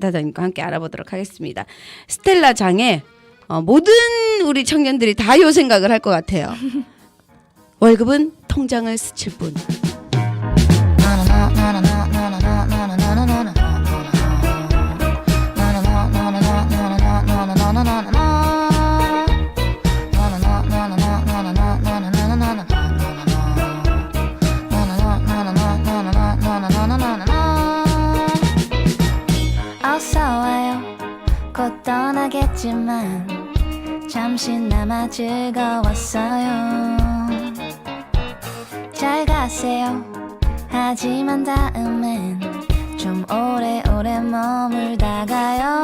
센터장님과 함께 알아보도록 하겠습니다. 스텔라 장에 모든 우리 청년들이 다 요 생각을 할 것 같아요. 월급은 통장을 스칠 뿐. 어서와요. 곧 떠나겠지만 잠시나마 즐거웠어요. 잘 가세요. 하지만 다음엔 좀 오래오래 머물다가요.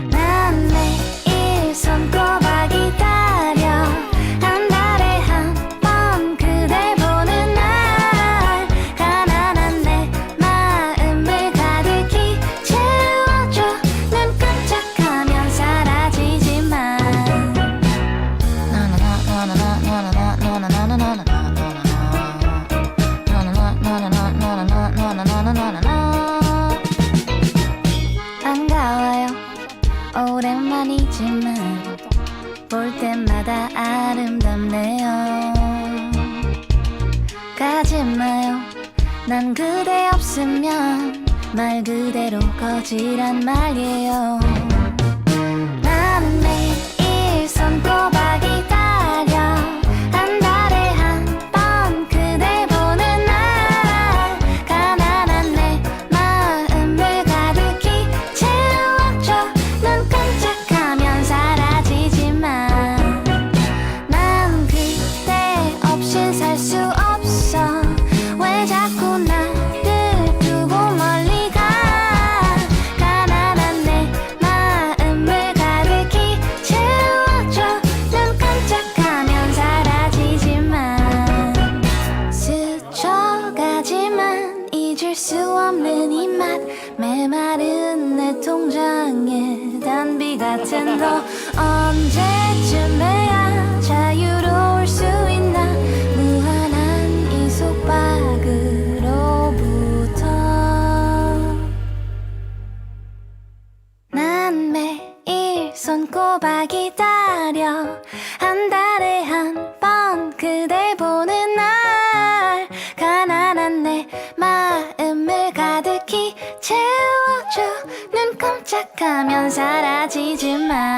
난 매일 손꼽아 기다려. 한 달에 한 번 그댈 보는 날 가난한 내 마음을 가득히 채워줘. 눈 깜짝하면 사라지지만 반가워요. 오랜만이지만 볼 때마다 아름답네요. 가지마요. 난 그대 없으면 말 그대로 거지란 말이에요. 난 매일 손꼽아 기다려. 한 달에 한 번 그댈 보는 날 가난한 내 마음을 가득히 채워줘. 눈 깜짝하면 사라지지만 난 그대 없인 살 수 없어. 왜 자꾸 나를 두고 멀리 가. 가난한 내 마음을 가득히 채워줘. 눈 깜짝하면 사라지지만 스쳐가지만 잊을 수 없는 이 맛. 메마른 내 통장에 단비 같은 너 언제쯤에야 자유로울 수 있나. 무한한 이 속박으로부터 난 매일 손꼽아 기다려. 한 달에 한 번 그댈 보는 날 가난한 내 마음을 가득히 채워줘. 눈 깜짝하면 사라지지만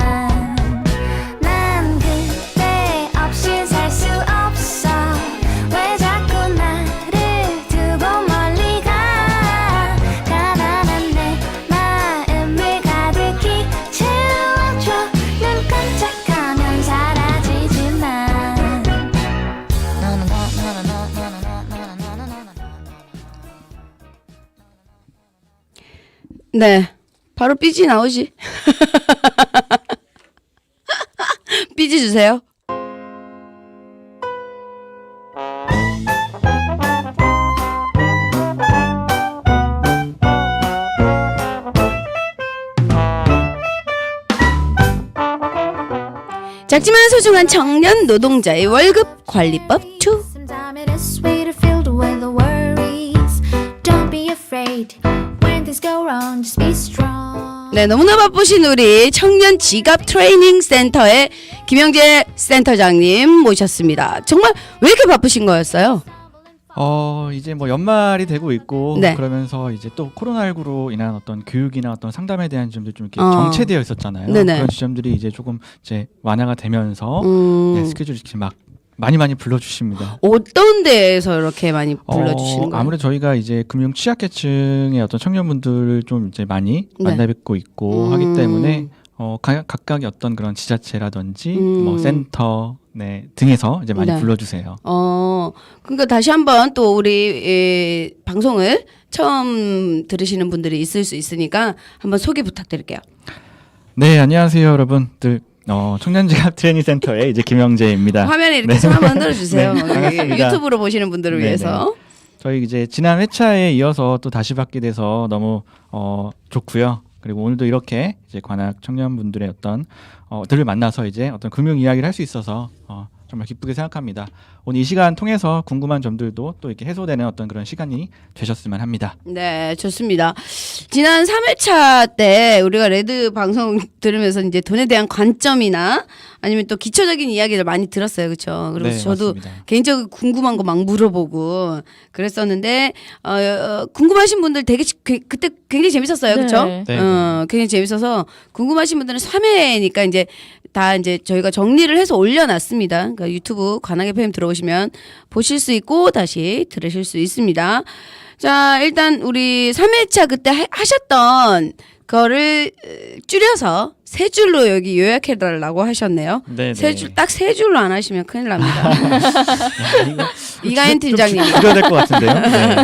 난 그대 없인 살 수 없어. 왜 자꾸 나를 두고 멀리 가. 가난한 내 마음을 가득히 채워줘. 눈 깜짝하면 사라지지만 네, 바로 삐지 나오지. 삐지 주세요. 작지만 소중한 청년 노동자의 월급 관리법 2. Sometime it is sweet to feel the way the worries. Don't be afraid when things go wrong. Just be strong. 네, 너무나 바쁘신 우리 청년 지갑 트레이닝 센터의 김영재 센터장님 모셨습니다. 정말 왜 이렇게 바쁘신 거였어요? 이제 뭐 연말이 되고 있고 네. 그러면서 이제 또 코로나19로 인한 어떤 교육이나 어떤 상담에 대한 점들이 좀 이렇게 정체되어 있었잖아요. 네네. 그런 지점들이 이제 조금 이제 완화가 되면서 네, 스케줄이 이렇게 막 많이 불러주십니다. 어떤 데에서 이렇게 많이 불러주시는 거예요? 아무래도 저희가 이제 금융 취약계층의 어떤 청년분들 좀 이제 많이 네. 만나뵙고 있고 하기 때문에 각각의 어떤 그런 지자체라든지 뭐 센터 네, 등에서 이제 많이 네. 불러주세요. 그러니까 다시 한번 또 우리 방송을 처음 들으시는 분들이 있을 수 있으니까 한번 소개 부탁드릴게요. 네, 안녕하세요, 여러분들. 청년지갑 트레이닝 센터의 이제 김영재입니다. 화면에 이렇게 네. 손 한번 흔들어 주세요. 네, 반갑습니다. 유튜브로 보시는 분들을 네네. 위해서. 저희 이제 지난 회차에 이어서 또 다시 받게 돼서 너무 좋고요. 그리고 오늘도 이렇게 이제 관악 청년분들의 어떤 들을 만나서 이제 어떤 금융 이야기를 할 수 있어서 정말 기쁘게 생각합니다. 오늘 이 시간 통해서 궁금한 점들도 또 이렇게 해소되는 어떤 그런 시간이 되셨으면 합니다. 네, 좋습니다. 지난 3회차 때 우리가 레드 방송 들으면서 이제 돈에 대한 관점이나 아니면 또 기초적인 이야기를 많이 들었어요. 그렇죠? 그리고 네, 저도 맞습니다. 개인적으로 궁금한 거 막 물어보고 그랬었는데 궁금하신 분들 되게 그때 굉장히 재밌었어요. 그렇죠? 네. 네. 굉장히 재밌어서 궁금하신 분들은 3회니까 이제 다 이제 저희가 정리를 해서 올려놨습니다. 그러니까 유튜브 관악 FM 들어오시면 보실 수 있고 다시 들으실 수 있습니다. 자, 일단 우리 3회차 그때 하셨던 거를 줄여서 세 줄로 여기 요약해달라고 하셨네요. 네, 세 줄, 딱 세 줄로 안 하시면 큰일 납니다. 이가인 좀 팀장님. 줄여야 될 것 같은데요. 네.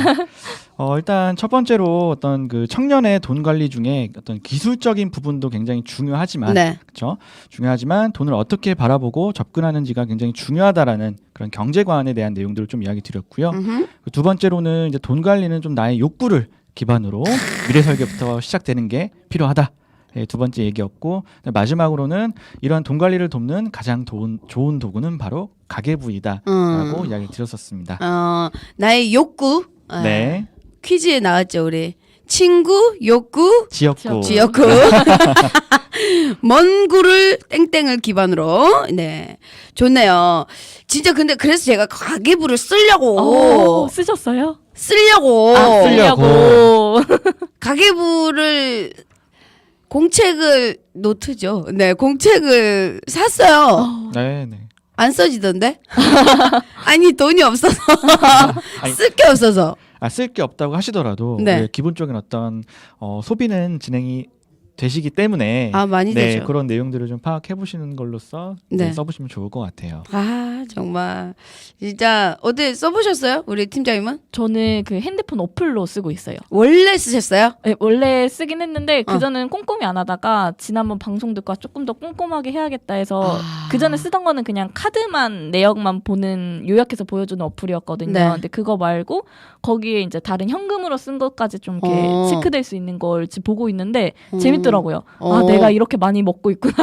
일단 첫 번째로 어떤 그 청년의 돈 관리 중에 어떤 기술적인 부분도 굉장히 중요하지만, 네. 그렇죠? 중요하지만 돈을 어떻게 바라보고 접근하는지가 굉장히 중요하다라는 그런 경제관에 대한 내용들을 좀 이야기 드렸고요. 두 번째로는 이제 돈 관리는 좀 나의 욕구를 기반으로 미래 설계부터 시작되는 게 필요하다. 예, 두 번째 얘기였고, 마지막으로는 이러한 돈 관리를 돕는 가장 좋은 도구는 바로 가계부이다라고 이야기를 드렸었습니다. 나의 욕구. 네. 퀴즈에 나왔죠, 우리. 친구, 욕구, 지역구. 지역구. 먼 구를 땡땡을 기반으로. 네. 좋네요. 진짜 근데 그래서 제가 가계부를 쓰려고. 쓰셨어요? 쓰려고. 쓰려고. 가계부를 공책을 노트죠. 네, 공책을 샀어요. 네, 네. 안 써지던데? 아니 돈이 없어서 아니, 쓸 게 없어서. 쓸 게 없다고 하시더라도 네. 기본적인 어떤 소비는 진행이 되시기 때문에 많이 네, 되죠. 그런 내용들을 좀 파악해 보시는 걸로써 네. 써보시면 좋을 것 같아요. 정말 진짜 어때 써보셨어요? 우리 팀장님은? 저는 그 핸드폰 어플로 쓰고 있어요. 원래 쓰셨어요? 네, 원래 쓰긴 했는데 그전에는 꼼꼼히 안 하다가 지난번 방송 듣고 조금 더 꼼꼼하게 해야겠다 해서 그전에 쓰던 거는 그냥 카드만 내역만 보는 요약해서 보여주는 어플이었거든요. 네. 근데 그거 말고 거기에 이제 다른 현금으로 쓴 것까지 좀 이렇게 체크될 수 있는 걸 지금 보고 있는데 재밌더라고요. 내가 이렇게 많이 먹고 있구나.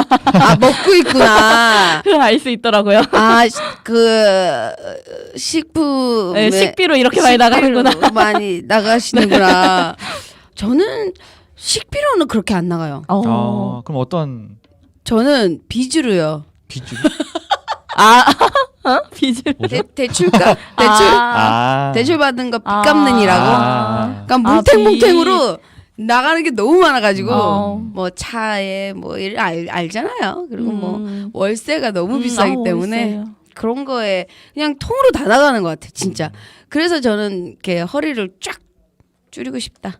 먹고 있구나. 알 수 있더라고요. 그 식품 네, 식비로 이렇게 많이 나가는구나. 많이 나가시는구나. 저는 식비로는 그렇게 안 나가요. 그럼 어떤 저는 비주로요. 비주? 빚을. 대출값 대출 받은 거 빚 갚는이라고. 그러니까 뭉탱뭉탱으로 나가는 게 너무 많아가지고 뭐 차에 뭐 알잖아요. 그리고 뭐 월세가 너무 비싸기 때문에 월세요. 그런 거에 그냥 통으로 다 나가는 것 같아 진짜. 그래서 저는 이렇게 허리를 쫙 줄이고 싶다.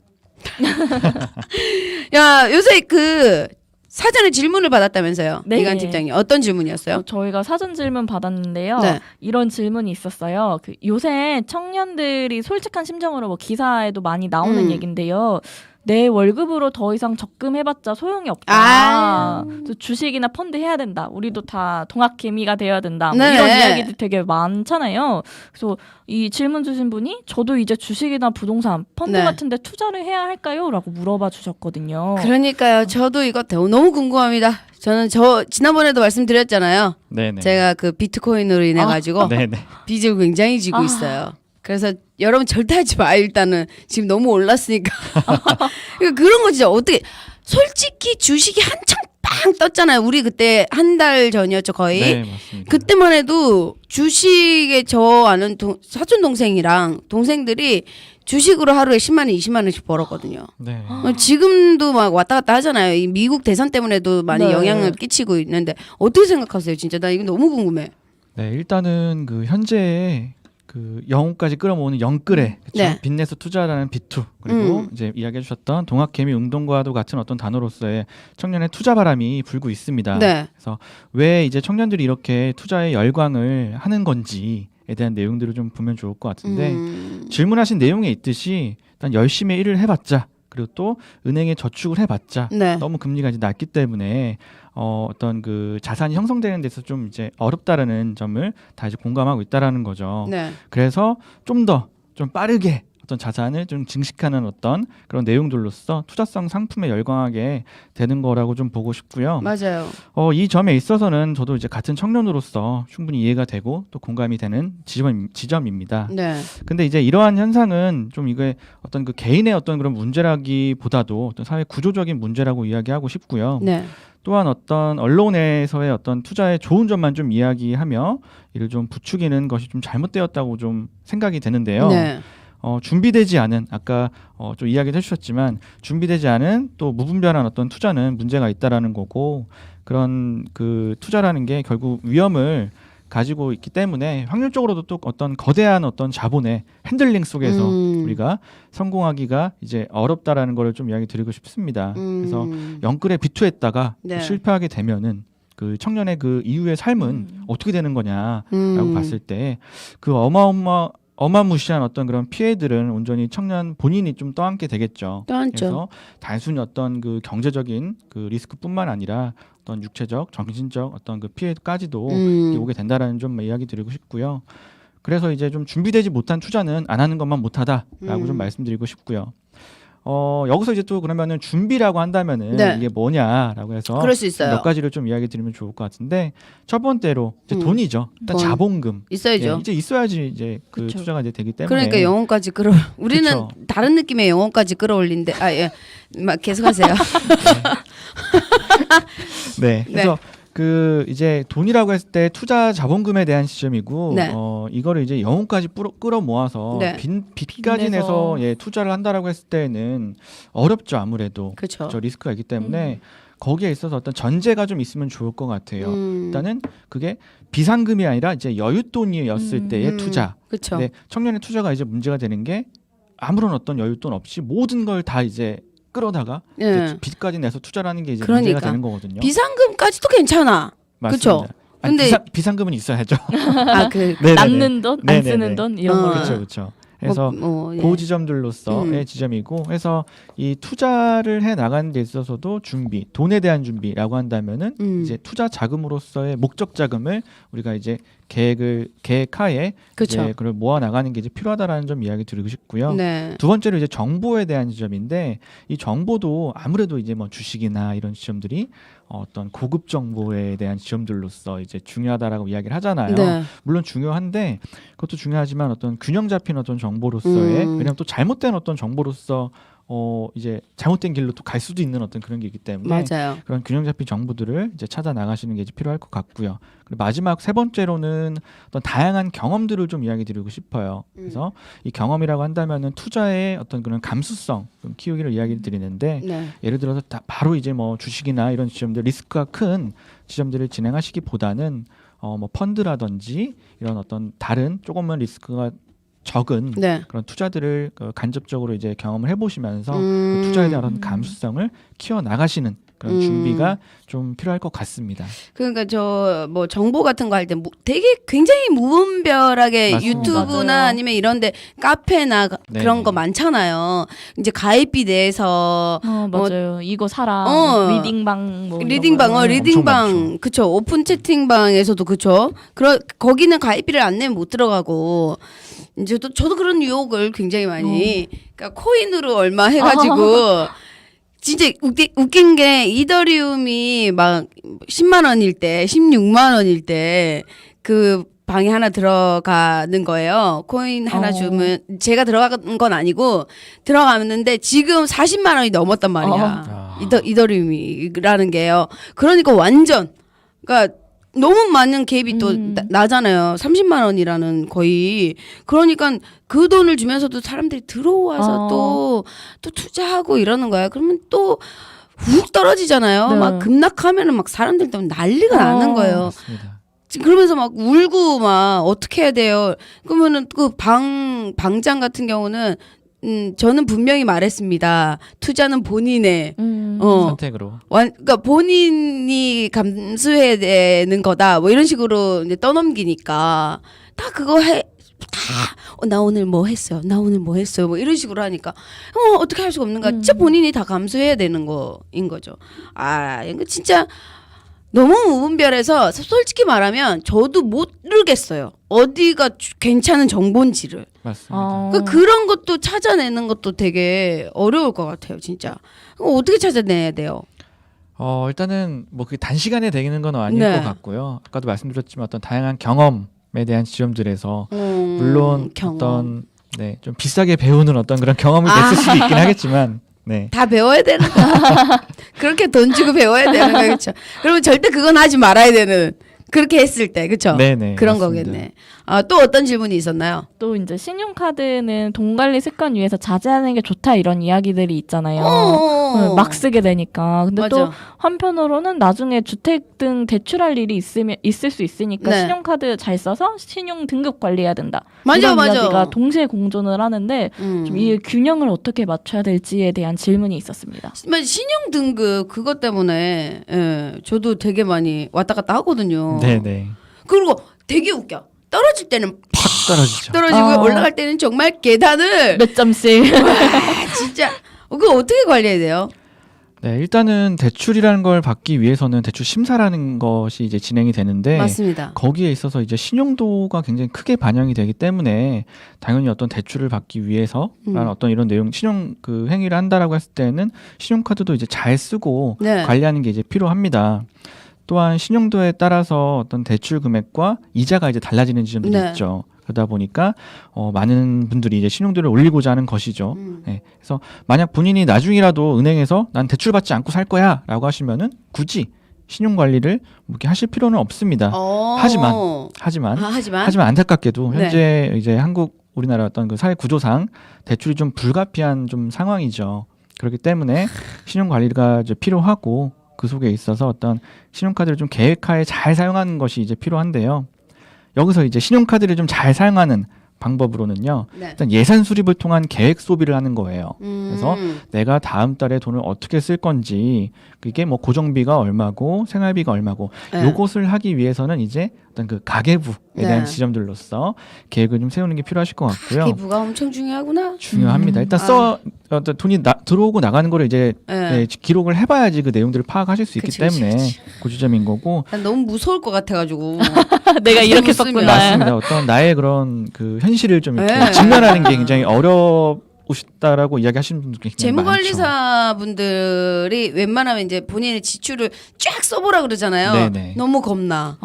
야 요새 그 사전에 질문을 받았다면서요? 네. 이간 팀장님 어떤 질문이었어요? 저희가 사전 질문 받았는데요. 네. 이런 질문이 있었어요. 요새 청년들이 솔직한 심정으로 뭐 기사에도 많이 나오는 얘긴데요. 내 월급으로 더 이상 적금해봤자 소용이 없다. 또 주식이나 펀드 해야 된다. 우리도 다 동학개미가 되어야 된다. 뭐 네. 이런 이야기들 되게 많잖아요. 그래서 이 질문 주신 분이 저도 이제 주식이나 부동산, 펀드 네. 같은 데 투자를 해야 할까요? 라고 물어봐 주셨거든요. 그러니까요. 저도 이거 너무 궁금합니다. 저는 지난번에도 말씀드렸잖아요. 네네. 제가 그 비트코인으로 인해 가지고 네네. 빚을 굉장히 지고 있어요. 그래서 여러분 절대 하지 마. 일단은 지금 너무 올랐으니까. 그러니까 그런 거 진짜 어떻게 솔직히 주식이 한창 빵 떴잖아요. 우리 그때 한 달 전이었죠 거의. 네, 맞습니다. 그때만 해도 주식에 저 아는 사촌 동생이랑 동생들이 주식으로 하루에 10만 원, 20만 원씩 벌었거든요. 네. 지금도 막 왔다 갔다 하잖아요. 이 미국 대선 때문에도 많이 네. 영향을 끼치고 있는데 어떻게 생각하세요? 진짜 나 이거 너무 궁금해. 네, 일단은 그 현재 그 영혼까지 끌어모으는 영끌에 그쵸? 네. 빚내서 투자라는 비투 그리고 이제 이야기해 주셨던 동학개미 운동과도 같은 어떤 단어로서의 청년의 투자 바람이 불고 있습니다. 네. 그래서 왜 이제 청년들이 이렇게 투자에 열광을 하는 건지에 대한 내용들을 좀 보면 좋을 것 같은데 질문하신 내용에 있듯이 일단 열심히 일을 해봤자 그리고 또 은행에 저축을 해봤자 네. 너무 금리가 이제 낮기 때문에 어떤 그 자산이 형성되는 데서 좀 이제 어렵다라는 점을 다 이제 공감하고 있다라는 거죠. 네. 그래서 좀 더 좀 빠르게 어떤 자산을 좀 증식하는 어떤 그런 내용들로서 투자성 상품에 열광하게 되는 거라고 좀 보고 싶고요. 맞아요. 이 점에 있어서는 저도 이제 같은 청년으로서 충분히 이해가 되고 또 공감이 되는 지점입니다. 네. 근데 이제 이러한 현상은 좀 이게 어떤 그 개인의 어떤 그런 문제라기보다도 어떤 사회 구조적인 문제라고 이야기하고 싶고요. 네. 또한 어떤 언론에서의 어떤 투자의 좋은 점만 좀 이야기하며 이를 좀 부추기는 것이 좀 잘못되었다고 좀 생각이 되는데요. 네. 준비되지 않은 아까 좀 이야기를 해주셨지만 준비되지 않은 또 무분별한 어떤 투자는 문제가 있다라는 거고 그런 그 투자라는 게 결국 위험을 가지고 있기 때문에 확률적으로도 또 어떤 거대한 어떤 자본의 핸들링 속에서 우리가 성공하기가 이제 어렵다라는 거를 좀 이야기 드리고 싶습니다. 그래서 영끌에 비투했다가 네. 실패하게 되면은 그 청년의 그 이후의 삶은 어떻게 되는 거냐라고 봤을 때 그 어마무시한 어떤 그런 피해들은 온전히 청년 본인이 좀 떠안게 되겠죠. 떠안죠. 그래서 단순히 어떤 그 경제적인 그 리스크뿐만 아니라 어떤 육체적, 정신적 어떤 그 피해까지도 오게 된다라는 좀 이야기 드리고 싶고요. 그래서 이제 좀 준비되지 못한 투자는 안 하는 것만 못하다라고 좀 말씀드리고 싶고요. 여기서 이제 또 그러면은 준비라고 한다면은 네. 이게 뭐냐라고 해서 그럴 수 있어요. 몇 가지를 좀 이야기 드리면 좋을 것 같은데 첫 번째로 이제 돈이죠. 일단 돈. 자본금. 있어야죠. 예, 이제 있어야지 이제 그 그쵸. 투자가 이제 되기 때문에. 그러니까 영혼까지 우리는 그쵸. 다른 느낌의 영혼까지 끌어올린데 예. 막 계속하세요. 네. 그래서 그 이제 돈이라고 했을 때 투자 자본금에 대한 시점이고 네. 이거를 이제 영혼까지 끌어 모아서 네. 빚까지 내서 예, 투자를 한다라고 했을 때는 어렵죠. 아무래도. 그렇죠. 저 리스크가 있기 때문에 거기에 있어서 어떤 전제가 좀 있으면 좋을 것 같아요. 일단은 그게 비상금이 아니라 이제 여윳돈이었을 때의 투자. 그렇죠. 네, 청년의 투자가 이제 문제가 되는 게 아무런 어떤 여윳돈 없이 모든 걸 다 이제 끌어다가 예. 이제 빚까지 내서 투자라는 게 이제 그러니까. 문제가 되는 거거든요. 비상금까지도 괜찮아. 맞습니다. 그쵸? 아니, 근데- 비상금은 있어야죠. 그 남는 돈, 안 네네네. 쓰는 돈 이런 거. 그렇죠, 그렇죠. 그래서 예. 그 지점들로서의 지점이고, 그래서 이 투자를 해 나가는 데 있어서도 준비, 돈에 대한 준비라고 한다면은 이제 투자 자금으로서의 목적 자금을 우리가 이제 계획하에 그쵸. 이제 그걸 모아 나가는 게 이제 필요하다라는 점 이야기 드리고 싶고요. 네. 두 번째로 이제 정보에 대한 지점인데 이 정보도 아무래도 이제 뭐 주식이나 이런 지점들이 어떤 고급 정보에 대한 지점들로서 이제 중요하다라고 이야기를 하잖아요. 네. 물론 중요한데 그것도 중요하지만 어떤 균형 잡힌 어떤 정보로서의 왜냐하면 또 잘못된 어떤 정보로서 이제 잘못된 길로 또 갈 수도 있는 어떤 그런 게 있기 때문에 맞아요. 그런 균형 잡힌 정보들을 이제 찾아 나가시는 게 이제 필요할 것 같고요. 그리고 마지막 세 번째로는 어떤 다양한 경험들을 좀 이야기 드리고 싶어요. 그래서 이 경험이라고 한다면은 투자의 어떤 그런 감수성 좀 키우기를 이야기 드리는데 네. 예를 들어서 바로 이제 뭐 주식이나 이런 지점들 리스크가 큰 지점들을 진행하시기보다는 뭐 펀드라든지 이런 어떤 다른 조금은 리스크가 적은 네. 그런 투자들을 간접적으로 이제 경험을 해보시면서 그 투자에 대한 어떤 감수성을 키워 나가시는 그런 준비가 좀 필요할 것 같습니다. 그러니까 저 뭐 정보 같은 거 할 때 되게 굉장히 무분별하게 맞습니다. 유튜브나 맞아요. 아니면 이런데 카페나 네. 그런 거 많잖아요. 이제 가입비 내서 맞아요. 이거 사라. 리딩방 뭐 이런 리딩방, 거. 리딩방, 많죠. 그쵸. 오픈 채팅방에서도 그쵸. 거기는 가입비를 안 내면 못 들어가고. 이제 저도 그런 유혹을 굉장히 많이. 그러니까 코인으로 얼마 해가지고. 진짜 웃긴 게 이더리움이 막 10만 원일 때, 16만 원일 때 그 방에 하나 들어가는 거예요. 코인 하나 주면 제가 들어간 건 아니고 들어갔는데 지금 40만 원이 넘었단 말이야. 이더리움이라는 게요. 그러니까 완전 그러니까 너무 많은 갭이 또 나잖아요. 30만 원이라는 거의. 그러니까 그 돈을 주면서도 사람들이 들어와서 또 투자하고 이러는 거야. 그러면 또 훅 떨어지잖아요. 네. 막 급락하면은 막 사람들 때문에 난리가 나는 거예요. 맞습니다. 그러면서 막 울고 막 어떻게 해야 돼요? 그러면은 그 방장 같은 경우는 저는 분명히 말했습니다. 투자는 본인의 선택으로. 그러니까 본인이 감수해야 되는 거다. 뭐 이런 식으로 이제 떠넘기니까 다 그거 나 오늘 뭐 했어요. 나 오늘 뭐 했어요. 뭐 이런 식으로 하니까 어떻게 할 수가 없는 거야. 진짜 본인이 다 감수해야 되는 거인 거죠. 이거 진짜 너무 무분별해서 솔직히 말하면 저도 모르겠어요. 어디가 괜찮은 정보인지를. 맞습니다. 그런 것도 찾아내는 것도 되게 어려울 것 같아요, 진짜. 그거 어떻게 찾아내야 돼요? 일단은 뭐 그게 단시간에 되는 건 아닐 네. 것 같고요. 아까도 말씀드렸지만 어떤 다양한 경험에 대한 지점들에서 물론 경험. 어떤 좀 비싸게 배우는 어떤 그런 경험을 냈을 수도 있긴 하겠지만 네. 다 배워야 되는 거. 그렇게 돈 주고 배워야 되는 거 그렇죠. 그리고 절대 그건 하지 말아야 되는. 그렇게 했을 때 그렇죠. 네네, 그런 맞습니다. 거겠네. 또 어떤 질문이 있었나요? 또 이제 신용카드는 돈 관리 습관 위해서 자제하는 게 좋다 이런 이야기들이 있잖아요. 막 쓰게 되니까. 근데 맞아. 또 한편으로는 나중에 주택 등 대출할 일이 있을 수 있으니까 네. 신용카드 잘 써서 신용 등급 관리해야 된다. 맞아, 이런 맞아. 이야기가 동시에 공존을 하는데 좀 이 균형을 어떻게 맞춰야 될지에 대한 질문이 있었습니다. 신용 등급 그것 때문에 저도 되게 많이 왔다 갔다 하거든요. 네네. 그리고 되게 웃겨. 떨어질 때는 팍 떨어지죠. 떨어지고 올라갈 때는 정말 계단을 몇 점씩. 진짜 그거 어떻게 관리해야 돼요? 네, 일단은 대출이라는 걸 받기 위해서는 대출 심사라는 것이 이제 진행이 되는데 맞습니다. 거기에 있어서 이제 신용도가 굉장히 크게 반영이 되기 때문에 당연히 어떤 대출을 받기 위해서라는 어떤 이런 내용 신용 그 행위를 한다라고 했을 때는 신용카드도 이제 잘 쓰고 네. 관리하는 게 이제 필요합니다. 또한 신용도에 따라서 어떤 대출 금액과 이자가 이제 달라지는 지점들이 네. 있죠. 그러다 보니까 많은 분들이 이제 신용도를 올리고자 하는 것이죠. 네. 그래서 만약 본인이 나중이라도 은행에서 난 대출 받지 않고 살 거야라고 하시면은 굳이 신용 관리를 이렇게 하실 필요는 없습니다. 하지만 하지만 안타깝게도 네. 현재 이제 우리나라 어떤 그 사회 구조상 대출이 좀 불가피한 좀 상황이죠. 그렇기 때문에 신용 관리가 이제 필요하고 그 속에 있어서 어떤 신용카드를 좀 계획하에 잘 사용하는 것이 이제 필요한데요. 여기서 이제 신용카드를 좀 잘 사용하는 방법으로는요. 네. 일단 예산 수립을 통한 계획 소비를 하는 거예요. 그래서 내가 다음 달에 돈을 어떻게 쓸 건지 그게 뭐 고정비가 얼마고 생활비가 얼마고 네. 요것을 하기 위해서는 이제 어떤 그 가계부에 네. 대한 지점들로서 계획을 좀 세우는 게 필요하실 것 같고요. 기부가 엄청 중요하구나. 중요합니다. 일단 어떤 돈이 들어오고 나가는 거를 이제 네. 기록을 해봐야지 그 내용들을 파악하실 수 있기 그치, 그치, 때문에 그치. 그 지점인 거고. 난 너무 무서울 것 같아가지고. 내가 이렇게 무슨 썼구나. 맞습니다. 어떤 나의 그런 그 현실을 좀 이렇게 네. 직면하는 게 굉장히 어려우시다라고 이야기하시는 분들 굉장히 많죠. 재무관리사 분들이 웬만하면 이제 본인의 지출을 쫙 써보라 그러잖아요. 네네. 너무 겁나.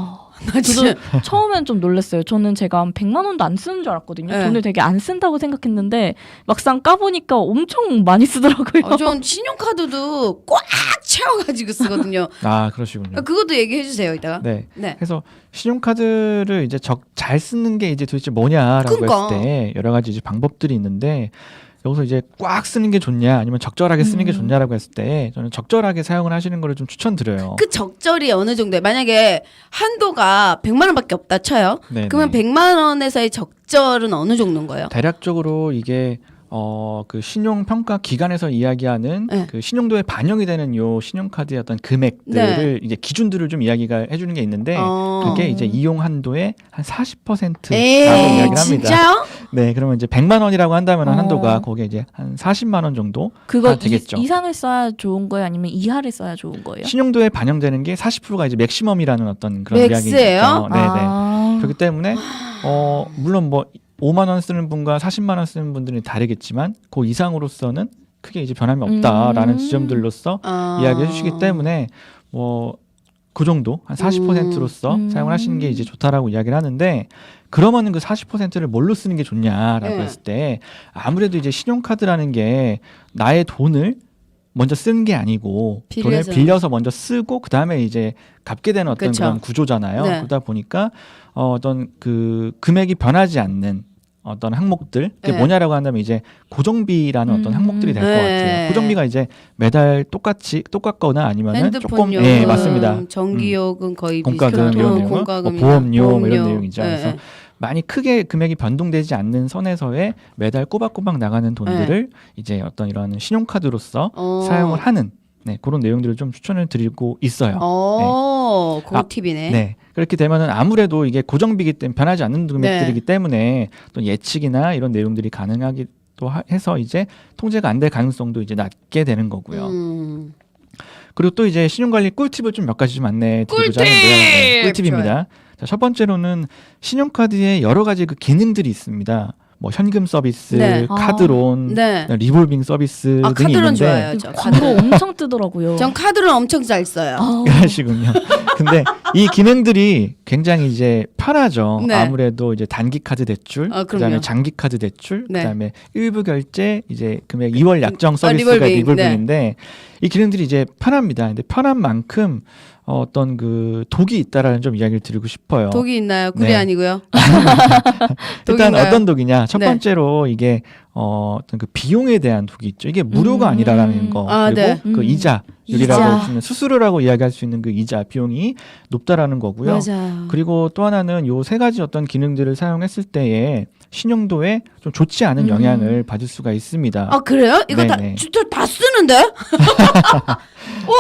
나 진짜 저도 처음엔 좀 놀랐어요. 저는 제가 한 100만 원도 안 쓰는 줄 알았거든요. 네. 돈을 되게 안 쓴다고 생각했는데 막상 까보니까 엄청 많이 쓰더라고요. 전 신용카드도 꽉 채워가지고 쓰거든요. 아 그러시군요. 그것도 얘기해 주세요, 이따가. 네. 네. 그래서 신용카드를 이제 잘 쓰는 게 이제 도대체 뭐냐라고 그러니까. 했을 때 여러 가지 이제 방법들이 있는데 여기서 이제 꽉 쓰는 게 좋냐 아니면 적절하게 쓰는 게 좋냐라고 했을 때 저는 적절하게 사용을 하시는 거를 좀 추천드려요. 그 적절히 어느 정도에 만약에 한도가 100만 원밖에 없다 쳐요. 네네. 그러면 100만 원에서의 적절은 어느 정도인 거예요? 대략적으로 이게 그 신용 평가 기관에서 이야기하는 네. 그 신용도에 반영이 되는 요 신용카드의 어떤 금액들을 이제 기준들을 좀 이야기가 해주는 게 있는데 그게 이제 이용 한도의 한 40%라고 에이, 이야기를 합니다. 진짜요? 네, 그러면 이제 100만 원이라고 한다면 어. 한도가 거기에 이제 한 40만 원 정도 그거 되겠죠. 이상을 써야 좋은 거예요? 아니면 이하를 써야 좋은 거예요? 신용도에 반영되는 게 40%가 이제 맥시멈이라는 어떤 그런 맥스예요? 이야기죠. 네, 네. 아. 그렇기 때문에 물론 뭐 5만 원 쓰는 분과 40만 원 쓰는 분들은 다르겠지만 그 이상으로서는 크게 이제 변함이 없다라는 지점들로서 이야기해 주시기 때문에 뭐 그 정도 한 40%로서 사용을 하시는 게 이제 좋다라고 이야기를 하는데 그러면은 그 40%를 뭘로 쓰는 게 좋냐라고 네. 했을 때 아무래도 이제 신용카드라는 게 나의 돈을 먼저 쓰는 게 아니고 빌려서. 돈을 빌려서 먼저 쓰고 그 다음에 이제 갚게 되는 어떤 그쵸. 그런 구조잖아요. 네. 그러다 보니까 어떤 그 금액이 변하지 않는 어떤 항목들 그게 네. 뭐냐라고 한다면 이제 고정비라는 어떤 항목들이 될 것 네. 같아요. 고정비가 이제 매달 똑같거나 아니면은 핸드폰 조금 요금, 예 맞습니다. 전기요금 거의 공과금 비슷하죠. 이런 내용, 공과금이나 보험료 뭐 이런 보험료. 내용이죠. 네. 그래서 많이 크게 금액이 변동되지 않는 선에서의 매달 꼬박꼬박 나가는 돈들을 이제 어떤 이런 신용카드로서 사용을 하는 그런 내용들을 좀 추천을 드리고 있어요. 그 팁이네. 네. 그렇게 되면은 아무래도 이게 고정비기 때문에 변하지 않는 금액들이기 때문에 또 예측이나 이런 내용들이 가능하기도 해서 이제 통제가 안 될 가능성도 이제 낮게 되는 거고요. 그리고 또 이제 신용관리 꿀팁을 좀 몇 가지 좀 안내해 드리고자 꿀팁! 하는데요. 네, 꿀팁입니다. 자, 첫 번째로는 신용카드에 여러 가지 그 기능들이 있습니다. 뭐 현금 서비스, 네. 카드론, 네. 리볼빙 서비스 아, 등이 카드론 있는데 좋아요. 저 광고 엄청 뜨더라고요. 전 카드론 엄청 잘 써요. 그러시군요. 근데 이 기능들이 굉장히 이제 편하죠. 네. 아무래도 이제 단기 카드 대출, 그럼요. 그다음에 장기 카드 대출, 네. 그다음에 일부 결제, 이제 금액 2월 약정 서비스가 리볼빙, 리볼빙인데 이 기능들이 이제 편합니다. 근데 편한 만큼 어떤 그 독이 있다라는 좀 이야기를 드리고 싶어요. 독이 있나요? 꿀이 네. 아니고요. 일단 독인가요? 어떤 독이냐? 첫 네. 번째로 이게 어떤 그 비용에 대한 독이 있죠. 이게 무료가 아니라라는 거. 아, 그리고 네. 그 이자율이라고 이자. 할 수 있는 수수료라고 이야기할 수 있는 그 이자 비용이 높다라는 거고요. 맞아. 그리고 또 하나는 요 세 가지 어떤 기능들을 사용했을 때에 신용도에 좀 좋지 않은 영향을 받을 수가 있습니다. 아 그래요? 이거 다 네네. 진짜 다 쓰는데?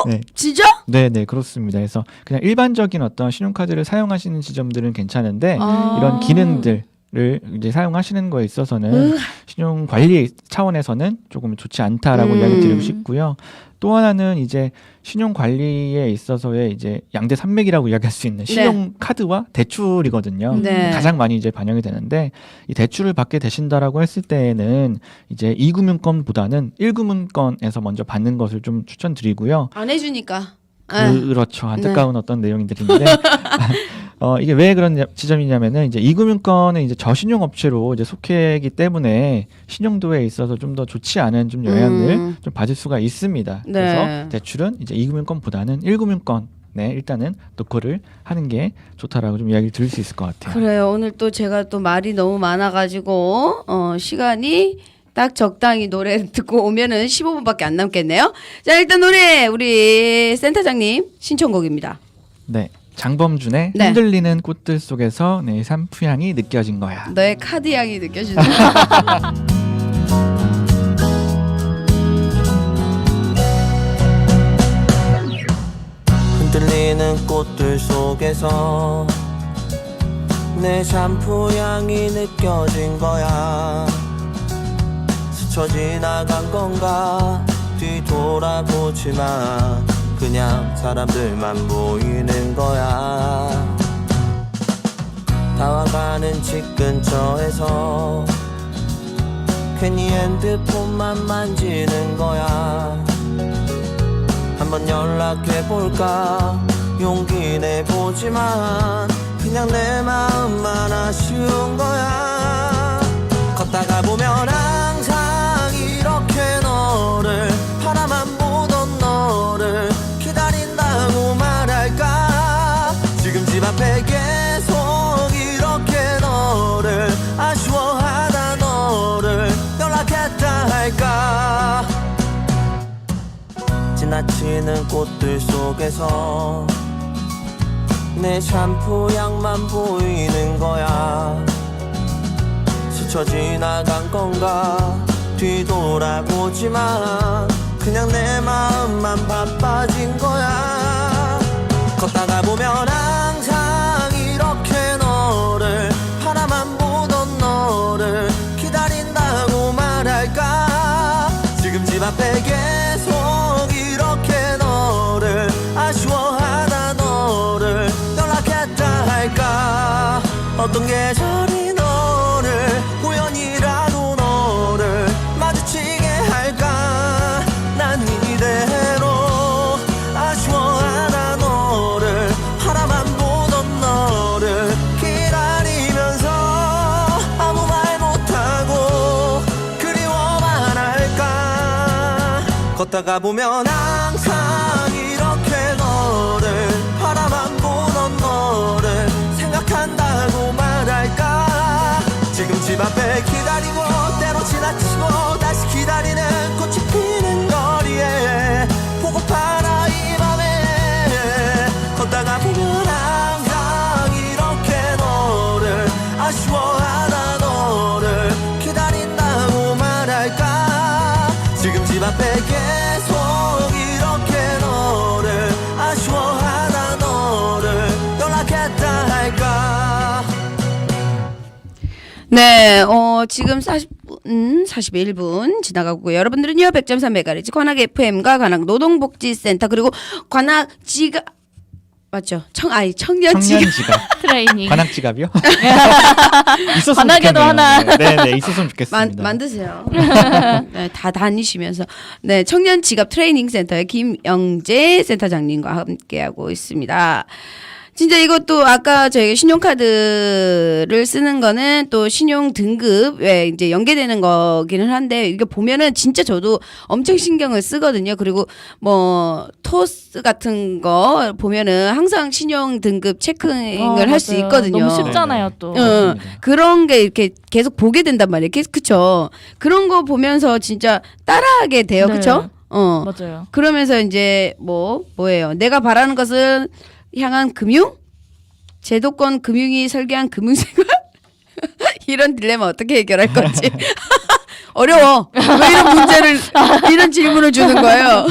네. 진짜? 네, 그렇습니다. 그래서 그냥 일반적인 어떤 신용카드를 사용하시는 지점들은 괜찮은데 아. 이런 기능들을 이제 사용하시는 거에 있어서는 신용 관리 차원에서는 조금 좋지 않다라고 이야기 드리고 싶고요. 또 하나는 이제 신용 관리에 있어서의 이제 양대 산맥이라고 이야기할 수 있는 신용 카드와 대출이거든요. 네. 가장 많이 이제 반영이 되는데 이 대출을 받게 되신다라고 했을 때에는 이제 2금융권보다는 1금융권에서 먼저 받는 것을 좀 추천드리고요. 안 해주니까. 그렇죠. 안타까운 어떤 내용들인데 이게 왜 그런 지점이냐면은 이제 이금융권은 이제 저신용업체로 이제 속해기 때문에 신용도에 있어서 좀 더 좋지 않은 좀 영향을 좀 받을 수가 있습니다. 네. 그래서 대출은 이제 이금융권보다는 1금융권에 일단은 놓고를 하는 게 좋다라고 좀 이야기를 드릴 수 있을 것 같아요. 그래요. 오늘 또 제가 또 말이 너무 많아가지고 시간이 딱 적당히 노래 듣고 오면은 15분밖에 안 남겠네요. 자 일단 노래 우리 센터장님 신청곡입니다. 네. 장범준의 네. 흔들리는 꽃들 속에서 내 산푸향이 느껴진 거야. 너의 카드 향이 느껴진다. 흔들리는 꽃들 속에서 내 샴푸 향이 느껴진 거야. 스쳐 지나간 건가 뒤돌아보지만 그냥 사람들만 보이는 거야. 다와가는 집 근처에서 괜히 핸드폰만 만지는 거야. 한번 연락해볼까 용기 내보지만 그냥 내 마음만 아쉬운 거야. 걷다가 보면 항상 이렇게 너를 바라만 보던 너를 기다린다고 말할까. 지금 집 앞에 계속 이렇게 너를 아쉬워하다 너를 연락했다 할까. 지나치는 꽃들 속에서 내 샴푸 향만 보이는 거야. 스쳐 지나간 건가 뒤돌아보지만 그냥 내 마음만 바빠진 거야. 걷다가 보면 항상 이렇게 너를 바라만 보던 너를 기다린다고 말할까. 지금 집 앞에 계속 이렇게 너를 아쉬워하다 너를 연락했다 할까. 어떤 계절이 너를 우연이라도 너를 마주치게 할까. 난 이대로 아쉬워하다 너를 바라만 보던 너를 기다리면서 아무 말 못하고 그리워만 할까. 걷다가 보면 항상 이렇게 너를 바라만 보던 너를 생각한다고 말할까. 지금 집 앞에 기다리고 때로 지나치고 다시 기다리는 꽃이 피는 거리에 보고파라 이 밤에. 걷다가 보면 항상 이렇게 너를 아쉬워하다 너를 기다린다고 말할까. 지금 집 앞에 계속 이렇게 너를 아쉬워하다 너를 연락했다 할까. 네, 지금 41분 지나가고 여러분들은요 100.3MHz 관악 FM과 관악 노동복지센터 그리고 관악 지갑 맞죠? 청년 청년 지갑 지갑. 트레이닝. 관악 지갑이요? 있었으면 관악에도 좋겠네요. 하나. 네네 있었으면 좋겠습니다. 만드세요. 네, 다 다니시면서 네 청년 지갑 트레이닝 센터의 김영재 센터장님과 함께하고 있습니다. 진짜 이것도 아까 저희가 신용카드를 쓰는 거는 또 신용 등급에 이제 연계되는 거기는 한데 이게 보면은 진짜 저도 엄청 신경을 쓰거든요. 그리고 뭐 토스 같은 거 보면은 항상 신용 등급 체크를 할 수 맞아요. 있거든요. 너무 쉽잖아요 또. 맞습니다. 그런 게 이렇게 계속 보게 된단 말이에요. 그쵸? 그런 거 보면서 진짜 따라하게 돼요. 네. 그쵸? 맞아요. 그러면서 이제 뭐예요? 내가 바라는 것은 향한 금융? 제도권 금융이 설계한 금융생활? 이런 딜레마 어떻게 해결할 건지. 어려워. 왜 이런 문제를, 이런 질문을 주는 거예요?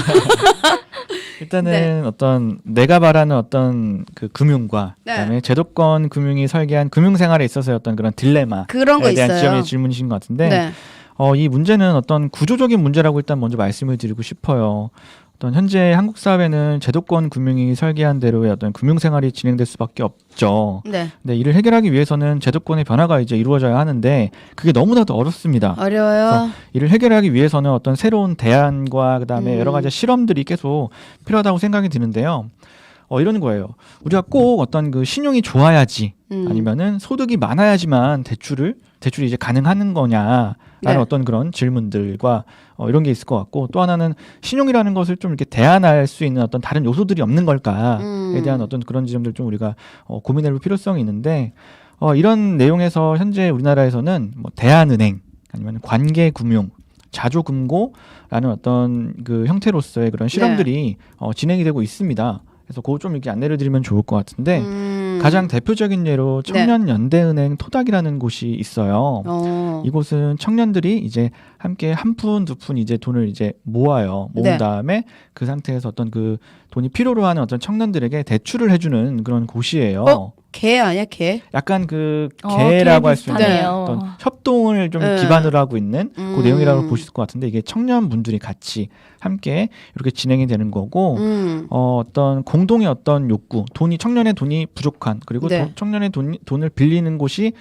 일단은 네. 어떤 내가 바라는 어떤 그 금융과 네. 그다음에 제도권 금융이 설계한 금융 생활에 있어서의 어떤 그런 딜레마에 그런 거 대한 있어요. 질문이신 것 같은데 네. 이 문제는 어떤 구조적인 문제라고 일단 먼저 말씀을 드리고 싶어요. 어떤 현재 한국 사회는 제도권 금융이 설계한 대로의 어떤 금융 생활이 진행될 수밖에 없죠. 네. 근데 이를 해결하기 위해서는 제도권의 변화가 이제 이루어져야 하는데 그게 너무나도 어렵습니다. 어려워요. 이를 해결하기 위해서는 어떤 새로운 대안과 그다음에 여러 가지 실험들이 계속 필요하다고 생각이 드는데요. 이런 거예요. 우리가 꼭 어떤 그 신용이 좋아야지 아니면은 소득이 많아야지만 대출이 이제 가능한 거냐라는 네. 어떤 그런 질문들과 이런 게 있을 것 같고 또 하나는 신용이라는 것을 좀 이렇게 대안할 수 있는 어떤 다른 요소들이 없는 걸까에 대한 어떤 그런 지점들 좀 우리가 고민해볼 필요성이 있는데 이런 내용에서 현재 우리나라에서는 뭐 대한은행 아니면 관계금융 자조금고라는 어떤 그 형태로서의 그런 실험들이 진행이 되고 있습니다. 그래서 그거 좀 이렇게 안내를 드리면 좋을 것 같은데 가장 대표적인 예로 청년연대은행 토닥이라는 곳이 있어요. 이곳은 청년들이 이제 함께 한 푼 두 푼 이제 돈을 이제 모은 네. 다음에 그 상태에서 어떤 그 돈이 필요로 하는 어떤 청년들에게 대출을 해주는 그런 곳이에요. 개 아니야 개? 약간 그 개 개라고 할 수 있는 비슷하네요. 어떤 협동을 좀 기반으로 하고 있는 그 내용이라고 보실 것 같은데 이게 청년분들이 같이 함께 이렇게 진행이 되는 거고 어떤 공동의 어떤 욕구, 청년의 돈이 부족한 그리고 네. 청년의 돈을 빌리는 곳이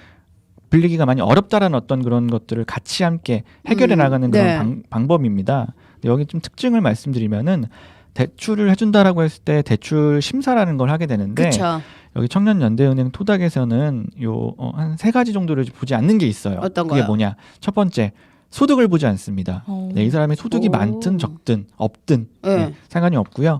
빌리기가 많이 어렵다라는 어떤 그런 것들을 같이 함께 해결해 나가는 그런 네. 방법입니다. 여기 좀 특징을 말씀드리면은 대출을 해준다라고 했을 때 대출 심사라는 걸 하게 되는데 그쵸. 여기 청년연대은행 토닥에서는 한 세 가지 정도를 보지 않는 게 있어요. 어떤 그게 거요? 뭐냐? 첫 번째 소득을 보지 않습니다. 네, 이 사람의 소득이 오. 많든 적든 없든 네. 상관이 없고요.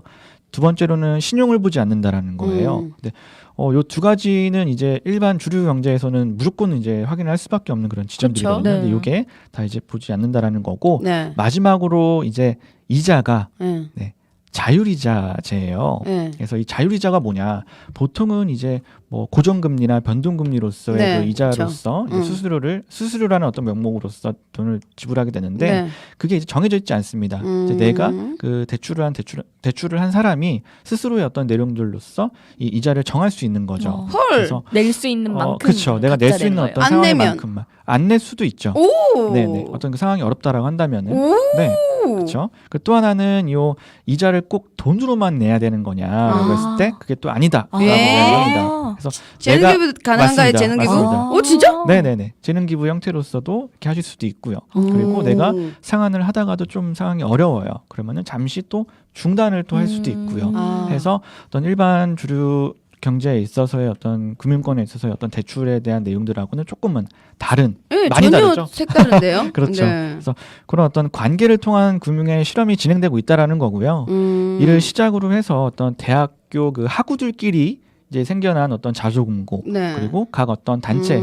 두 번째로는 신용을 보지 않는다라는 거예요. 근데 요 두 가지는 이제 일반 주류 경제에서는 무조건 이제 확인할 수밖에 없는 그런 지점들이거든요. 그쵸? 근데 네. 이게 다 이제 보지 않는다라는 거고 네. 마지막으로 이제 이자가 네. 자율이자제예요. 네. 그래서 이 자율이자가 뭐냐? 보통은 이제 뭐 고정금리나 변동금리로서의 네, 그 이자로서 그렇죠. 이제 수수료라는 어떤 명목으로서 돈을 지불하게 되는데 네. 그게 이제 정해져 있지 않습니다. 이제 내가 그 대출을 한 사람이 스스로의 어떤 내용들로서 이 이자를 정할 수 있는 거죠. 헐. 그래서 낼 수 있는 만큼. 그렇죠. 내가 낼 수 있는 거예요. 어떤 안 상황의 내면. 만큼만 안 낼 수도 있죠. 오. 네네. 어떤 그 상황이 어렵다라고 한다면은 오. 네. 그렇죠. 또 하나는 요 이자를 꼭 돈으로만 내야 되는 거냐라고 했을 때 그게 또 아니다라고 예. 합니다. 그래서 재능기부 가능한가요? 맞습니다. 재능기부? 맞습니다. 오 진짜? 네네네. 재능기부 형태로서도 이렇게 하실 수도 있고요. 그리고 내가 상환을 하다가도 좀 상황이 어려워요. 그러면은 잠시 또 중단을 또 할 수도 있고요. 아. 해서 어떤 일반 주류 경제에 있어서의 어떤 금융권에 있어서의 어떤 대출에 대한 내용들하고는 조금은 다른 네, 많이 전혀 다르죠. 색다른데요. 그렇죠. 네. 그래서 그런 어떤 관계를 통한 금융의 실험이 진행되고 있다라는 거고요. 이를 시작으로 해서 어떤 대학교 그 학우들끼리 이제 생겨난 어떤 자조금고 네. 그리고 각 어떤 단체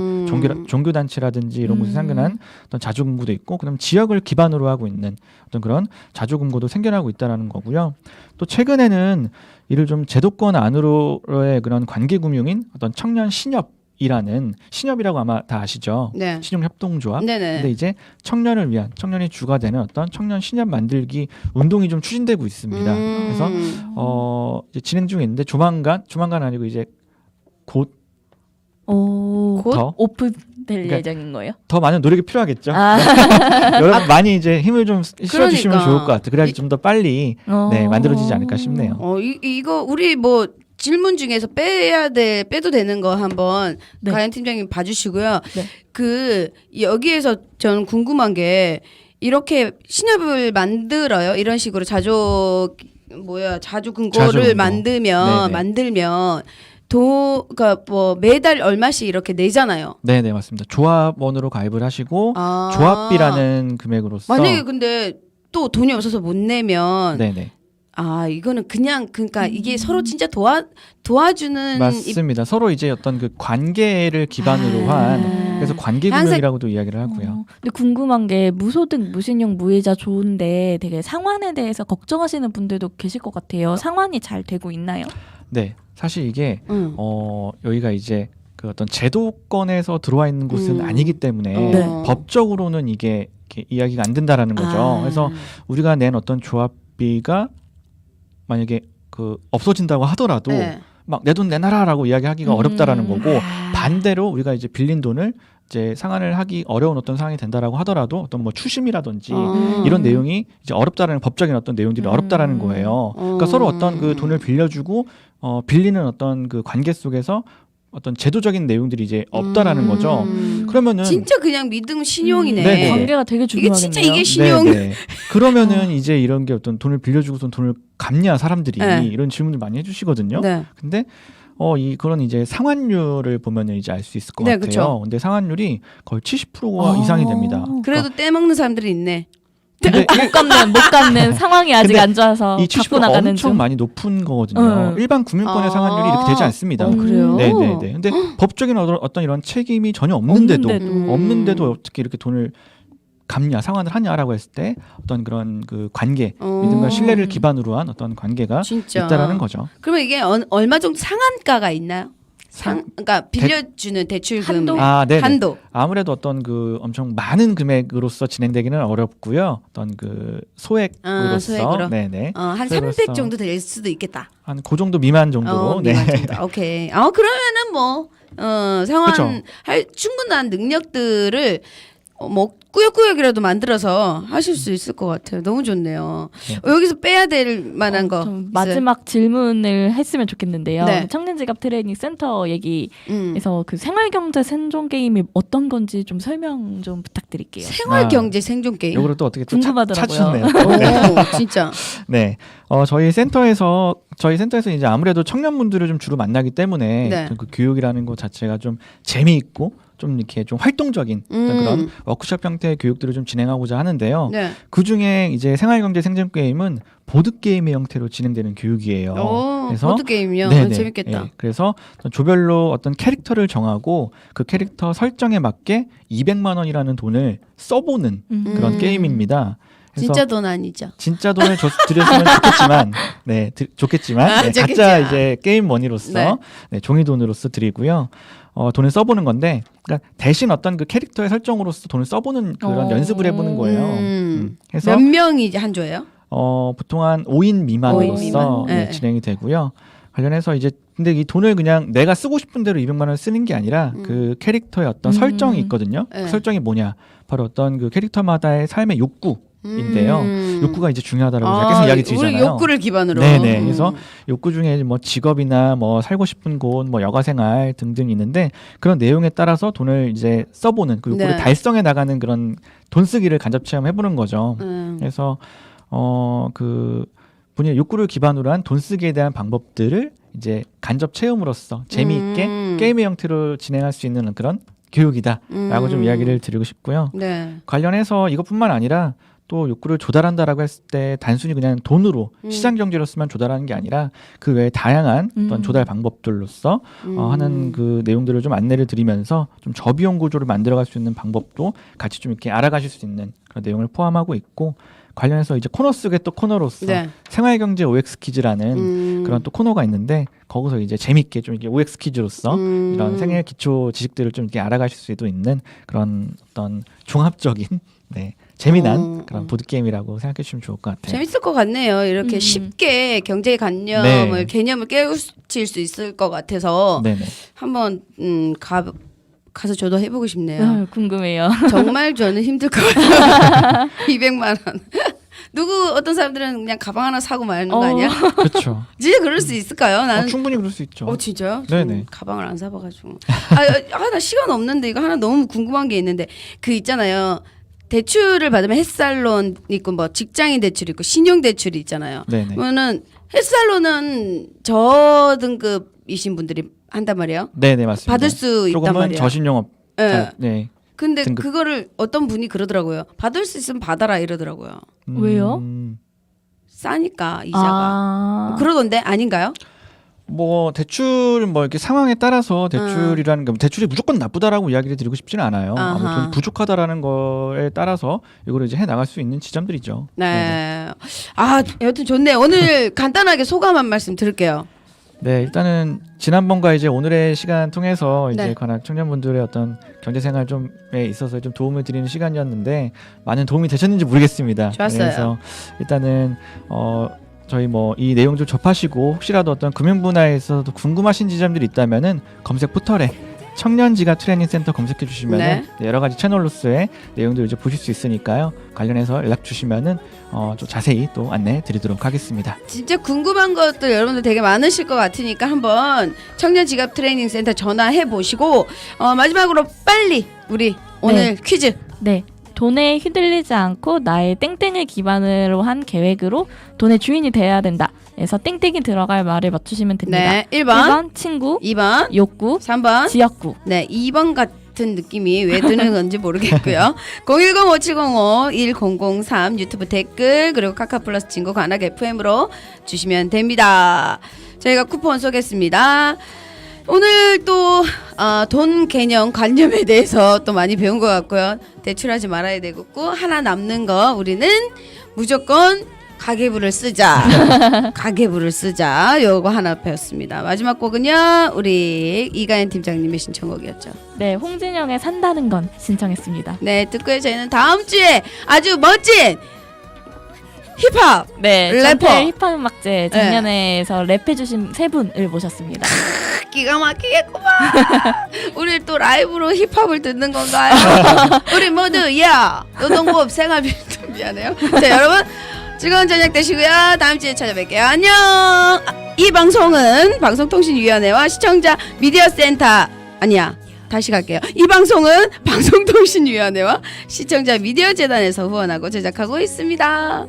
종교 단체라든지 이런 곳에 생겨난 어떤 자조금고도 있고 그다음 지역을 기반으로 하고 있는 어떤 그런 자조금고도 생겨나고 있다라는 거고요. 또 최근에는 이를 좀 제도권 안으로의 그런 관계금융인 어떤 청년 신협이라는 신협이라고 아마 다 아시죠? 네. 신용협동조합. 네네. 근데 이제 청년을 위한 청년이 주가 되는 어떤 청년 신협 만들기 운동이 좀 추진되고 있습니다. 그래서 이제 진행 중에 있는데 조만간 아니고 이제 곧 곧 더? 오픈될 그러니까 예정인 거예요? 더 많은 노력이 필요하겠죠. 아. 여러분 많이 이제 힘을 좀 실어주시면 그러니까. 좋을 것 같아요. 그래야지 좀 더 빨리 네, 만들어지지 않을까 싶네요. 이거 우리 뭐 질문 중에서 빼도 되는 거 한번 네. 가연 팀장님 봐주시고요. 네. 그 여기에서 저는 궁금한 게 이렇게 신협을 만들어요. 이런 식으로 자주 근거를 자조 근거. 네네. 만들면 그러니까 뭐 매달 얼마씩 이렇게 내잖아요. 네, 맞습니다. 조합원으로 가입을 하시고 아. 조합비라는 금액으로서 만약에 근데 또 돈이 없어서 못 내면 네네 이거는 그러니까 이게 서로 진짜 도와주는 맞습니다. 서로 이제 어떤 그 관계를 기반으로 한 그래서 관계 금융이라고도 이야기를 하고요. 근데 궁금한 게 무소득, 무신용, 무이자 좋은데 되게 상환에 대해서 걱정하시는 분들도 계실 것 같아요. 상환이 잘 되고 있나요? 네, 사실 이게 응. 여기가 이제 그 어떤 제도권에서 들어와 있는 곳은 아니기 때문에 네. 법적으로는 이게 이렇게 이야기가 안 된다라는 거죠. 그래서 우리가 낸 어떤 조합비가 만약에 그 없어진다고 하더라도 네. 막 내 돈 내놔라라고 이야기하기가 어렵다라는 거고 아. 반대로 우리가 이제 빌린 돈을 이제 상환을 하기 어려운 어떤 상황이 된다라고 하더라도 어떤 뭐 추심이라든지 이런 내용이 이제 어렵다라는 법적인 어떤 내용들이 어렵다라는 거예요. 그러니까 서로 어떤 그 돈을 빌려주고 빌리는 어떤 그 관계 속에서 어떤 제도적인 내용들이 이제 없다라는 거죠. 그러면은 진짜 그냥 믿음 신용이네. 네네. 관계가 되게 이게 중요하겠네요. 진짜 이게 신용. 네네. 그러면은 이제 이런 게 어떤 돈을 빌려주고선 돈을 갚냐 사람들이 네. 이런 질문을 많이 해주시거든요. 네. 근데 그런 이제 상환율을 보면은 이제 알 수 있을 것 네, 같아요. 그쵸. 근데 상환율이 거의 70%가 이상이 됩니다. 그래도 떼먹는 사람들이 있네. 근데 못 갚는 상황이 아직 근데 안 좋아서 이 갖고 70% 나가는 엄청 중. 많이 높은 거거든요. 일반 금융권의 상환율이 이렇게 되지 않습니다. 그래요? 네네네. 근데 법적인 어떤 이런 책임이 전혀 없는데도 없는데도 어떻게 이렇게 돈을 갚냐 상환을 하냐라고 했을 때 어떤 그런 그 관계 믿음과 신뢰를 기반으로 한 어떤 관계가 진짜. 있다라는 거죠. 그러면 이게 얼마 정도 상한가가 있나요? 그러니까 빌려주는 대출금 한도? 네네. 한도. 아무래도 어떤 그 엄청 많은 금액으로서 진행되기는 어렵고요. 어떤 그 소액으로서 소액으로? 네네. 한 소액으로서 300 정도 될 수도 있겠다. 한 그 정도 미만 정도로 미만 정도. 오케이. 그러면은 뭐 상환 그쵸. 할 충분한 능력들을 뭐 꾸역꾸역이라도 만들어서 하실 수 있을 것 같아요. 너무 좋네요. 네. 여기서 빼야 될 만한 거 좀 마지막 질문을 했으면 좋겠는데요. 네. 청년지갑 트레이닝 센터 얘기에서 있어요? 그 생활경제 생존 게임이 어떤 건지 좀 설명 좀 부탁드릴게요. 생활경제 생존 게임. 요거를 또 어떻게 또 궁금하더라고요. 찾으셨네요. 오, 진짜. 네. 저희 센터에서 이제 아무래도 청년분들을 좀 주로 만나기 때문에 네. 그 교육이라는 것 자체가 좀 재미있고 좀 이렇게 좀 활동적인 어떤 그런 워크숍 형태의 교육들을 좀 진행하고자 하는데요. 네. 그 중에 이제 생활경제 생존 게임은 보드 게임의 형태로 진행되는 교육이에요. 보드 게임이요. 네네. 재밌겠다. 예, 그래서 조별로 어떤 캐릭터를 정하고 그 캐릭터 설정에 맞게 200만 원이라는 돈을 써보는 그런 게임입니다. 그래서 진짜 돈 아니죠. 진짜 돈을 드렸으면 좋겠지만, 좋겠지만 좋겠지만. 가짜 이제 게임 머니로서 네. 종이 돈으로서 드리고요. 돈을 써보는 건데, 그러니까 대신 어떤 그 캐릭터의 설정으로서 돈을 써보는 그런 연습을 해보는 거예요. 그래서 몇 명이 이제 한 조예요? 보통 한 5인 미만으로서 5인 미만. 네. 진행이 되고요. 관련해서 이제 근데 이 돈을 그냥 내가 쓰고 싶은 대로 200만 원을 쓰는 게 아니라 그 캐릭터의 어떤 설정이 있거든요. 네. 그 설정이 뭐냐? 바로 어떤 그 캐릭터마다의 삶의 욕구인데요. 욕구가 이제 중요하다라고 제가 계속 이야기 드리잖아요. 우리 욕구를 기반으로. 네네. 그래서 욕구 중에 뭐 직업이나 뭐 살고 싶은 곳, 뭐 여가생활 등등 있는데 그런 내용에 따라서 돈을 이제 써보는 그 욕구를 네. 달성해 나가는 그런 돈 쓰기를 간접 체험해보는 거죠. 그래서 그 본인의 욕구를 기반으로 한 돈 쓰기에 대한 방법들을 이제 간접 체험으로써 재미있게 게임의 형태로 진행할 수 있는 그런 교육이다라고 좀 이야기를 드리고 싶고요. 네. 관련해서 이것뿐만 아니라 또 욕구를 조달한다라고 했을 때 단순히 그냥 돈으로 시장 경제로서만 조달하는 게 아니라 그 외에 다양한 어떤 조달 방법들로서 하는 그 내용들을 좀 안내를 드리면서 좀 저비용 구조를 만들어갈 수 있는 방법도 같이 좀 이렇게 알아가실 수 있는 그런 내용을 포함하고 있고 관련해서 이제 코너 속의 또 코너로서 네. 생활경제 OX 퀴즈라는 그런 또 코너가 있는데 거기서 이제 재밌게 좀 이렇게 OX 퀴즈로서 이런 생활 기초 지식들을 좀 이렇게 알아가실 수도 있는 그런 어떤 종합적인 네, 재미난 그런 보드 게임이라고 생각해 주시면 좋을 것 같아요. 재밌을 것 같네요. 이렇게 쉽게 경제 네. 개념을 깨우칠 수 있을 것 같아서 네네. 한번 가서 저도 해보고 싶네요. 궁금해요. 정말 저는 힘들 것 같아요. 200만 원. 어떤 사람들은 그냥 가방 하나 사고 마는 거 아니야? 그렇죠. 진짜 그럴 수 있을까요? 나는 충분히 그럴 수 있죠. 진짜요? 네네. 저는 가방을 안 사봐가지고. 나 시간 없는데 이거 하나 너무 궁금한 게 있는데 그 있잖아요. 대출을 받으면 햇살론 있고 뭐 직장인 대출 있고 신용 대출이 있잖아요. 네네. 그러면은 햇살론은 저등급이신 분들이 한단 말이에요. 네네 맞습니다. 받을 수 있단 조금은 말이에요. 저신용업. 네. 네. 근데 등급. 그거를 어떤 분이 그러더라고요. 받을 수 있으면 받아라 이러더라고요. 왜요? 싸니까 이자가. 그러던데 아닌가요? 뭐 대출 뭐 이렇게 상황에 따라서 대출이라는 게 대출이 무조건 나쁘다라고 이야기를 드리고 싶지는 않아요. 아하. 돈이 부족하다라는 거에 따라서 이거를 이제 해 나갈 수 있는 지점들이죠. 네. 여튼 좋네. 오늘 간단하게 소감 한 말씀 들을게요. 네, 일단은 지난번과 이제 오늘의 시간 통해서 이제 네. 관악 청년분들의 어떤 경제 생활 좀에 있어서 좀 도움을 드리는 시간이었는데 많은 도움이 되셨는지 모르겠습니다. 좋았어요. 그래서 일단은 저희 뭐 이 내용 좀 접하시고 혹시라도 어떤 금융 분야에 있어서도 궁금하신 지점들이 있다면은 검색 포털에 청년지갑 트레이닝 센터 검색해 주시면은 네. 여러 가지 채널로서의 내용들을 이제 보실 수 있으니까요. 관련해서 연락 주시면은 좀 자세히 또 안내 드리도록 하겠습니다. 진짜 궁금한 것들 여러분들 되게 많으실 것 같으니까 한번 청년 지갑 트레이닝 센터 전화해 보시고 마지막으로 빨리 우리 오늘 퀴즈. 네. 돈에 휘둘리지 않고 나의 땡땡을 기반으로 한 계획으로 돈의 주인이 돼야 된다. 그래서 땡땡이 들어갈 말을 맞추시면 됩니다. 네. 1번, 친구, 2번, 욕구, 3번. 지역구. 네, 2번 같은 느낌이 왜 드는 건지 모르겠고요. 010-5705-1003 유튜브 댓글 그리고 카카 플러스 친구 관악 FM으로 주시면 됩니다. 저희가 쿠폰 쏘겠습니다. 오늘 또 돈 개념 관념에 대해서 또 많이 배운 것 같고요. 대출하지 말아야 되겠고 하나 남는 거 우리는 무조건 가계부를 쓰자. 가계부를 쓰자. 요거 하나 배웠습니다. 마지막 곡은요. 우리 이가연 팀장님의 신청곡이었죠. 네, 홍진영의 산다는 건 신청했습니다. 네, 듣고요. 저희는 다음 주에 아주 멋진 힙합 네, 래퍼. 전태 힙합 음악제 작년에서 랩해주신 세 분을 모셨습니다. 기가 막히겠구만. 우리 또 라이브로 힙합을 듣는 건가요? 우리 모두 노동부업 생활비도 미안해요. 자, 여러분 즐거운 저녁 되시고요. 다음 주에 찾아뵐게요. 안녕. 이 방송은 방송통신위원회와 시청자 미디어센터 다시 갈게요. 이 방송은 방송통신위원회와 시청자 미디어재단에서 후원하고 제작하고 있습니다.